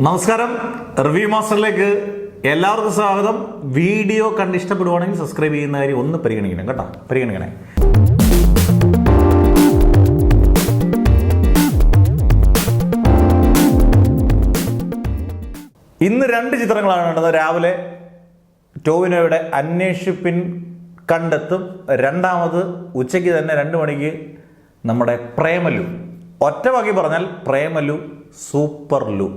നമസ്കാരം, റിവ്യൂ മാസ്റ്ററിലേക്ക് എല്ലാവർക്കും സ്വാഗതം. വീഡിയോ കണ്ട് ഇഷ്ടപ്പെടുവാണെങ്കിൽ സബ്സ്ക്രൈബ് ചെയ്യുന്ന കാര്യം ഒന്ന് പരിഗണിക്കണം കേട്ടോ, പരിഗണിക്കണേ. ഇന്ന് രണ്ട് ചിത്രങ്ങളാണ് കണ്ടത്. രാവിലെ ടോവിനോയുടെ അന്വേഷിപ്പിൻ കണ്ടെത്തും, രണ്ടാമത് ഉച്ചയ്ക്ക് തന്നെ 2 മണിക്ക് നമ്മുടെ പ്രേമലു. ഒറ്റ വാക്കി പറഞ്ഞാൽ പ്രേമലു സൂപ്പർ ലു,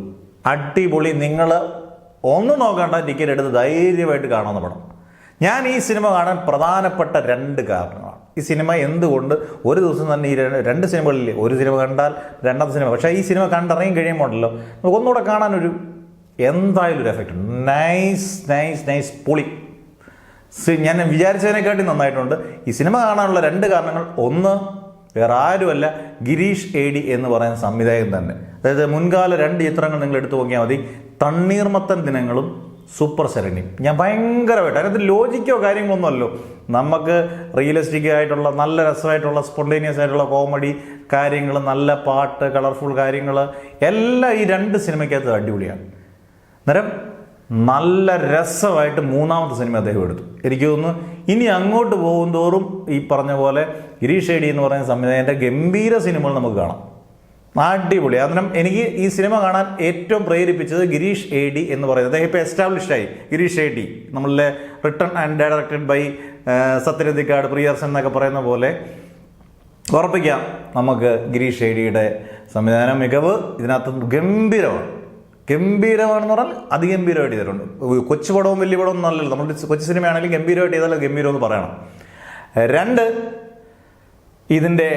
അടിപൊളി. നിങ്ങൾ ഒന്നും നോക്കണ്ട, ടിക്കറ്റ് എടുത്ത് ധൈര്യമായിട്ട് കാണാവുന്ന പടം. ഞാൻ ഈ സിനിമ കാണാൻ പ്രധാനപ്പെട്ട 2 കാരണങ്ങളാണ്. ഈ സിനിമ എന്തുകൊണ്ട് ഒരു ദിവസം തന്നെ ഈ 2 സിനിമകളിൽ ഒരു സിനിമ കണ്ടാൽ രണ്ടാമത്തെ സിനിമ, പക്ഷേ ഈ സിനിമ കണ്ടിറങ്ങി കഴിയുമ്പോഴല്ലോ നമുക്ക് ഒന്നുകൂടെ കാണാനൊരു എന്തായാലും ഒരു എഫക്റ്റ് ഉണ്ട്. നൈസ് നൈസ് നൈസ് പൊളി. ഞാൻ വിചാരിച്ചതിനെക്കാട്ടി നന്നായിട്ടുണ്ട്. ഈ സിനിമ കാണാനുള്ള 2 കാരണങ്ങൾ: ഒന്ന്, വേറെ ആരുമല്ല, ഗിരീഷ് ഏടി എന്ന് പറയുന്ന സംവിധായകൻ തന്നെ. അതായത് മുൻകാല 2 ചിത്രങ്ങൾ നിങ്ങൾ എടുത്തു നോക്കിയാൽ മതി, തണ്ണീർമത്തൻ ദിനങ്ങളും സൂപ്പർ ശരണ്യം. ഞാൻ ഭയങ്കരമായിട്ട് അതിനകത്ത് ലോജിക്കോ കാര്യങ്ങളൊന്നുമല്ലോ, നമുക്ക് റിയലിസ്റ്റിക് ആയിട്ടുള്ള നല്ല രസമായിട്ടുള്ള സ്പോണ്ടേനിയസ് ആയിട്ടുള്ള കോമഡി കാര്യങ്ങൾ, നല്ല പാട്ട്, കളർഫുൾ കാര്യങ്ങൾ എല്ലാം ഈ 2 സിനിമയ്ക്കകത്ത് അടിപൊളിയാണ്. അന്നേരം നല്ല രസമായിട്ട് 3ാമത്തെ സിനിമ അദ്ദേഹം എടുത്തു. എനിക്ക് തോന്നുന്നു ഇനി അങ്ങോട്ട് പോകും തോറും ഈ പറഞ്ഞ പോലെ ഗിരീഷ് ഏടി എന്ന് പറയുന്ന സംവിധായകൻ്റെ ഗംഭീര സിനിമകൾ നമുക്ക് കാണാം. അടിപൊളി. അന്നേരം എനിക്ക് ഈ സിനിമ കാണാൻ ഏറ്റവും പ്രേരിപ്പിച്ചത് ഗിരീഷ് ഏടി എന്ന് പറയുന്നത്. അദ്ദേഹം ഇപ്പോൾ എസ്റ്റാബ്ലിഷ്ഡ് ആയി. ഗിരീഷ് ഏടി നമ്മളുടെ റിട്ടൺ ആൻഡ് ഡയറക്റ്റഡ് ബൈ സത്യരന്തിക്കാട് പ്രിയർസൻ എന്നൊക്കെ പറയുന്ന പോലെ ഉറപ്പിക്കാം നമുക്ക് ഗിരീഷ് ഏടിയുടെ സംവിധാന മികവ് ഇതിനകത്ത് ഗംഭീരമാണെന്ന് പറഞ്ഞാൽ അതിഗംഭീരമായിട്ട് ചെയ്തിട്ടുണ്ട്. കൊച്ചു പടവും വലിയ പടവും നല്ലല്ലോ, നമ്മൾ കൊച്ചു സിനിമയാണെങ്കിലും ഗംഭീരമായിട്ട് ചെയ്താലോ ഗംഭീരം എന്ന് പറയണം. 2, ഇതിൻ്റെ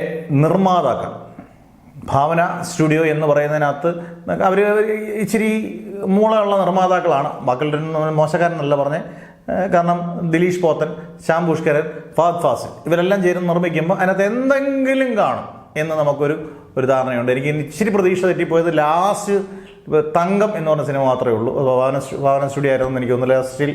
നിർമ്മാതാക്കൾ ഭാവന സ്റ്റുഡിയോ എന്ന് പറയുന്നതിനകത്ത് അവർ ഇച്ചിരി മൂളമുള്ള നിർമ്മാതാക്കളാണ്. ബാക്കിയുള്ള മോശക്കാരനല്ല പറഞ്ഞേ, കാരണം ദിലീഷ് പോത്തൻ, ശ്യാം പുഷ്കരൻ, ഫഹദ് ഫാസിൽ ഇവരെല്ലാം ചേർന്ന് നിർമ്മിക്കുമ്പോൾ അതിനകത്ത് എന്തെങ്കിലും കാണും എന്ന് നമുക്കൊരു ധാരണയുണ്ട്. എനിക്ക് ഇച്ചിരി പ്രതീക്ഷ തെറ്റിപ്പോയത് ലാസ്റ്റ് തങ്കം എന്ന് പറഞ്ഞ സിനിമ മാത്രമേ ഉള്ളൂ. ഭാവന സ്റ്റുഡിയോ ആയിരുന്നു എനിക്ക് തോന്നുന്നു. ലാസ്റ്റിൽ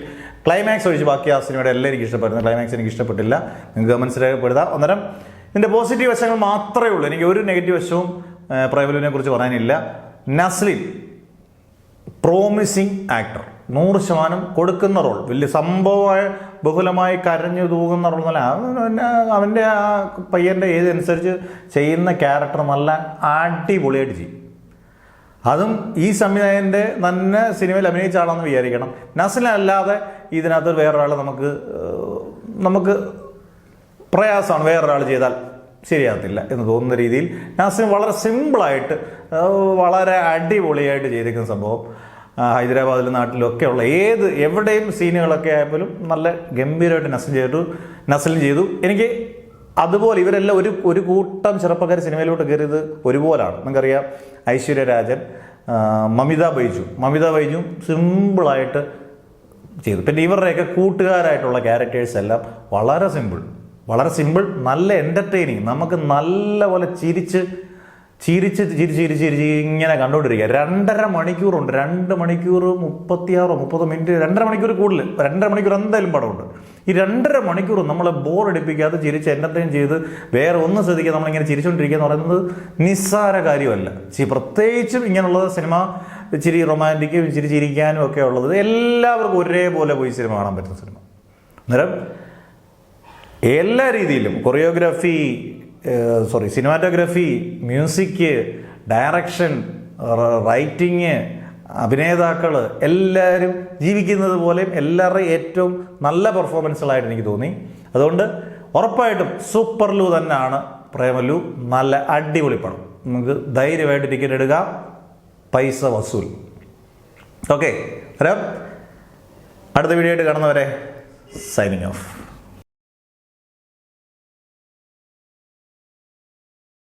ക്ലൈമാക്സ് ഒഴിച്ച് ബാക്കി ആ സിനിമയുടെ എല്ലാം എനിക്ക് ഇഷ്ടപ്പെടുന്നു. ക്ലൈമാക്സ് എനിക്ക് ഇഷ്ടപ്പെട്ടില്ല, നിങ്ങൾക്ക് മനസ്സിലാക്കപ്പെടുത്താം. അന്നേരം ഇതിൻ്റെ പോസിറ്റീവ് വശങ്ങൾ മാത്രമേ ഉള്ളൂ. എനിക്ക് ഒരു നെഗറ്റീവ് വശവും പ്രേമലുവിനെ കുറിച്ച് പറയാനില്ല. നസ്ലിൻ പ്രോമിസിങ് ആക്ടർ, 100% കൊടുക്കുന്ന റോൾ, വലിയ സംഭവമായ ബഹുലമായി കരഞ്ഞു തൂകുന്ന റോൾ എന്നല്ല, അവൻ്റെ ആ പയ്യൻ്റെ ഏതനുസരിച്ച് ചെയ്യുന്ന ക്യാരക്ടർ നല്ല അടിപൊളിയായിട്ട് ചെയ്യും. അതും ഈ സംവിധായകൻ്റെ തന്നെ സിനിമയിൽ അഭിനയിച്ച ആളാണെന്ന് വിചാരിക്കണം. നസ്ലിനല്ലാതെ ഇതിനകത്ത് വേറൊരാൾ നമുക്ക് പ്രയാസമാണ്, വേറൊരാൾ ചെയ്താൽ ശരിയാകത്തില്ല എന്ന് തോന്നുന്ന രീതിയിൽ നസ്ലിൻ വളരെ സിമ്പിളായിട്ട് വളരെ അടിപൊളിയായിട്ട് ചെയ്തിരിക്കുന്ന സംഭവം. ഹൈദരാബാദിലും നാട്ടിലൊക്കെ ഉള്ള എവിടെയും സീനുകളൊക്കെ ആയപ്പോലും നല്ല ഗംഭീരമായിട്ട് നസ്ലിൻ ചെയ്തു. എനിക്ക് അതുപോലെ ഇവരെല്ലാം ഒരു കൂട്ടം ചെറുപ്പക്കാർ സിനിമയിലോട്ട് കയറിയത് ഒരുപോലാണ്. നിങ്ങൾക്കറിയാം, ഐശ്വര്യ രാജൻ, മമിത ബൈജു സിമ്പിളായിട്ട് ചെയ്തു. പിന്നെ ഇവരുടെയൊക്കെ കൂട്ടുകാരായിട്ടുള്ള ക്യാരക്ടേഴ്സ് എല്ലാം വളരെ സിമ്പിൾ, നല്ല എൻ്റർടൈനിങ്. നമുക്ക് നല്ല പോലെ ചിരിച്ച് ഇങ്ങനെ കണ്ടുകൊണ്ടിരിക്കുക. 2.5 മണിക്കൂറുണ്ട്, 2 മണിക്കൂർ 36-30 മിനിറ്റ്, 2.5 മണിക്കൂർ കൂടുതൽ, 2.5 മണിക്കൂർ എന്തായാലും പടമുണ്ട്. ഈ 2.5 മണിക്കൂർ നമ്മളെ ബോറടിപ്പിക്കാതെ ചിരിച്ച് എൻ്റർടൈൻ ചെയ്ത് വേറെ ഒന്നും ശ്രദ്ധിക്കുക, നമ്മളിങ്ങനെ ചിരിച്ചുകൊണ്ടിരിക്കുക എന്ന് പറയുന്നത് നിസ്സാര കാര്യമല്ല. പ്രത്യേകിച്ചും ഇങ്ങനെയുള്ളത് സിനിമ ഇച്ചിരി റൊമാൻറ്റിക്കും ഇച്ചിരി ചിരിക്കാനും ഒക്കെ ഉള്ളത് എല്ലാവർക്കും ഒരേപോലെ പോയി സിനിമ കാണാൻ പറ്റുന്ന സിനിമ. അന്നേരം എല്ലാ രീതിയിലും സിനിമാറ്റോഗ്രാഫി, മ്യൂസിക്, ഡയറക്ഷൻ, റൈറ്റിങ്, അഭിനേതാക്കൾ എല്ലാവരും ജീവിക്കുന്നത് പോലെയും എല്ലാവരുടെയും ഏറ്റവും നല്ല പെർഫോമൻസുകളായിട്ട് എനിക്ക് തോന്നി. അതുകൊണ്ട് ഉറപ്പായിട്ടും സൂപ്പർ ലു തന്നെയാണ് പ്രേമലു. നല്ല അടിപൊളി പടം, നമുക്ക് ധൈര്യമായിട്ട് ടിക്കറ്റ് എടുക്കാം, പൈസ വസൂൽ. ഓക്കെ, അടുത്ത വീഡിയോ ആയിട്ട് കാണുന്നവരെ സൈനിങ് ഓഫ്.